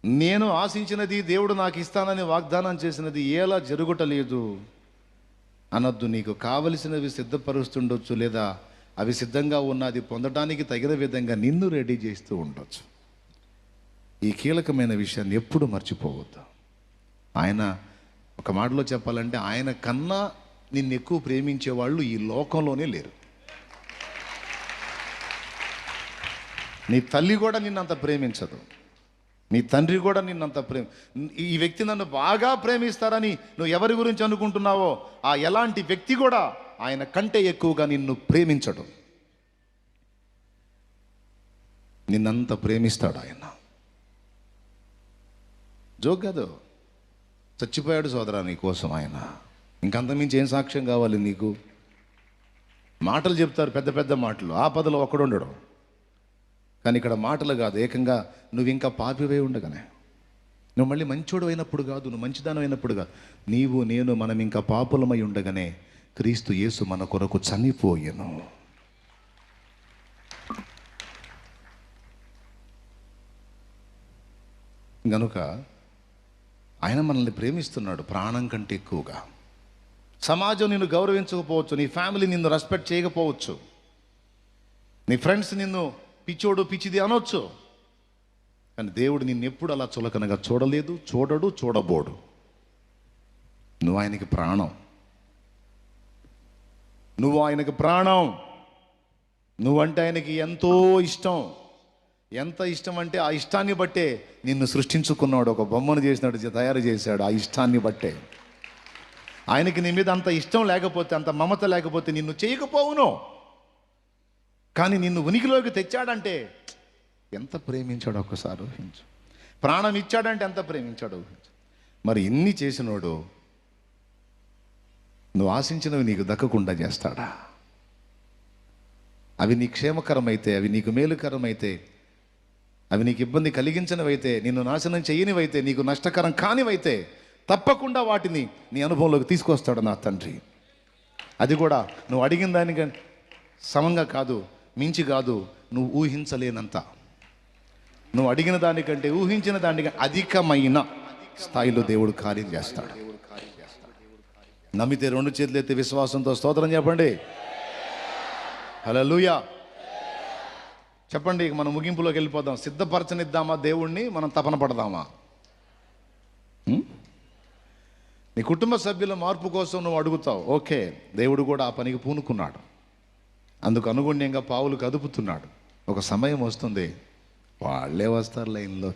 నేను ఆశించినది, దేవుడు నాకు ఇస్తానని వాగ్దానం చేసినది ఎలా జరుగుటలేదు అనొద్దు. నీకు కావలసినవి సిద్ధపరుస్తుండొచ్చు, లేదా అవి సిద్ధంగా ఉన్నది పొందడానికి తగిన విధంగా నిన్ను రెడీ చేస్తూ ఉండొచ్చు. ఈ కీలకమైన విషయాన్ని ఎప్పుడు మర్చిపోవద్దు. ఆయన ఒక మాటలో చెప్పాలంటే, ఆయన కన్నా నిన్ను ఎక్కువ ప్రేమించే వాళ్ళు ఈ లోకంలోనే లేరు. నీ తల్లి కూడా నిన్నంత ప్రేమించదు, నీ తండ్రి కూడా నిన్నంత ఈ వ్యక్తి నన్ను బాగా ప్రేమిస్తారని నువ్వు ఎవరి గురించి అనుకుంటున్నావో ఆ ఎలాంటి వ్యక్తి కూడా ఆయన కంటే ఎక్కువగా నిన్ను ప్రేమించడు. నిన్నంత ప్రేమిస్తాడు ఆయన. జోక్ కాదు. చచ్చిపోయాడు సోదరా నీ కోసం ఆయన. ఇంకంతమించి ఏం సాక్ష్యం కావాలి నీకు? మాటలు చెప్తారు, పెద్ద పెద్ద మాటలు, ఆపదలో ఒక్కడు ఉండడు. కానీ ఇక్కడ మాటలు కాదు, ఏకంగా నువ్వు ఇంకా పాపివై ఉండగానే, నువ్వు మళ్ళీ మంచోడు అయినప్పుడు కాదు, నువ్వు మంచిదానం అయినప్పుడు కాదు, నీవు నేను మనం ఇంకా పాపులమై ఉండగానే క్రీస్తు యేసు మన కొరకు చనిపోయెను. గనుక ఆయన మనల్ని ప్రేమిస్తున్నాడు ప్రాణం కంటే ఎక్కువగా. సమాజం నిన్ను గౌరవించకపోవచ్చు, నీ ఫ్యామిలీ నిన్ను రెస్పెక్ట్ చేయకపోవచ్చు, నీ ఫ్రెండ్స్ నిన్ను పిచ్చోడు పిచ్చిది అనొచ్చు, కానీ దేవుడు నిన్నెప్పుడు అలా చులకనగా చూడలేదు, చూడడు, చూడబోడు. నువ్వు ఆయనకి ప్రాణం, నువ్వు ఆయనకి ప్రాణం. నువ్వంటే ఆయనకి ఎంతో ఇష్టం. ఎంత ఇష్టం అంటే ఆ ఇష్టాన్ని బట్టే నిన్ను సృష్టించుకున్నాడు, ఒక బొమ్మను చేసినాడు, తయారు చేశాడు. ఆ ఇష్టాన్ని బట్టే. ఆయనకి నీ మీద అంత ఇష్టం లేకపోతే, అంత మమత లేకపోతే నిన్ను చేయకపోవును. కానీ నిన్ను ఉనికిలోకి తెచ్చాడంటే ఎంత ప్రేమించాడు ఒక్కసారి ఊహించు. ప్రాణం ఇచ్చాడంటే ఎంత ప్రేమించాడు ఊహించు. మరి ఇన్ని చేసినోడు నువ్వు ఆశించినవి నీకు దక్కకుండా చేస్తాడా? అవి నీ క్షేమకరమైతే, అవి నీకు మేలుకరమైతే, అవి నీకు ఇబ్బంది కలిగించినవైతే, నిన్ను నాశనం చేయనివైతే, నీకు నష్టకరం కానివైతే తప్పకుండా వాటిని నీ అనుభవంలోకి తీసుకొస్తాడు నా తండ్రి. అది కూడా నువ్వు అడిగిన దానికంటే సమంగా కాదు, మించి కాదు, నువ్వు ఊహించలేనంత. నువ్వు అడిగిన దానికంటే ఊహించిన దానికంటే అధికమైన స్థాయిలో దేవుడు కార్యం చేస్తాడు. నమ్మితే రెండు చేతులు ఎత్తి విశ్వాసంతో స్తోత్రం చెప్పండి. హల్లెలూయా చెప్పండి. మనం ముగింపులోకి వెళ్ళిపోదాం. సిద్ధపరచనిద్దామా దేవుణ్ణి, మనం తపన పడదామా? నీ కుటుంబ సభ్యుల మార్పు కోసం నువ్వు అడుగుతావు, ఓకే. దేవుడు కూడా ఆ పనికి పూనుకున్నాడు, అందుకు అనుగుణ్యంగా పావులు కదుపుతున్నాడు. ఒక సమయం వస్తుంది, వాళ్ళే వస్తారు లైన్లో.